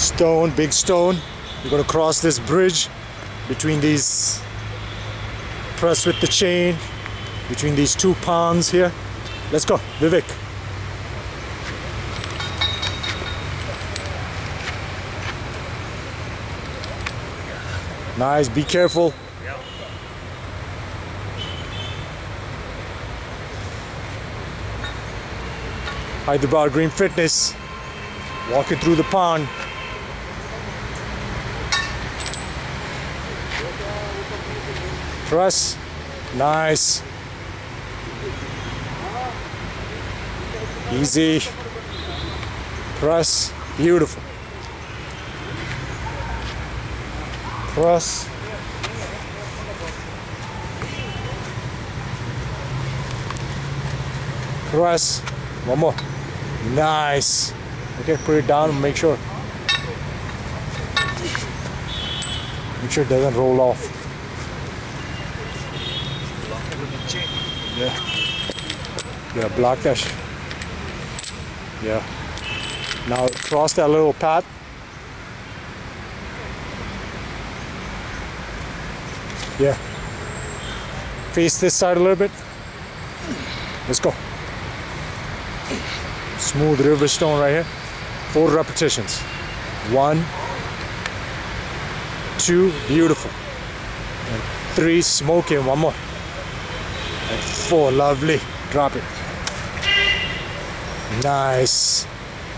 Stone, big stone. You're going to cross this bridge between these, press with the chain, between these two ponds here. Let's go, Vivek. Nice, be careful. Hyderabad Green Fitness, walking through the pond. Press, nice. Easy. Press, beautiful. Press. Press. One more. Nice. Okay, put it down and make sure. Make sure it doesn't roll off. Yeah. Yeah, block that. Yeah. Now cross that little path. Yeah. Face this side a little bit. Let's go. Smooth river stone right here. 4 repetitions. 1, 2, beautiful. And 3, smoking. 1 more. And 4, lovely. Drop it. Nice.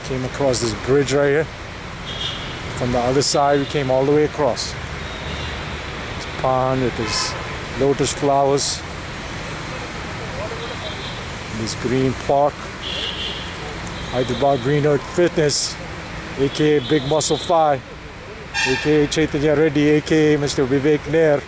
Came across this bridge right here. From the other side, we came all the way across. This pond with these lotus flowers. This green park. Hyderabad Green Earth Fitness, aka Big Muscle 5, aka Chaitanya Reddy, aka Mr. Vivek Nair.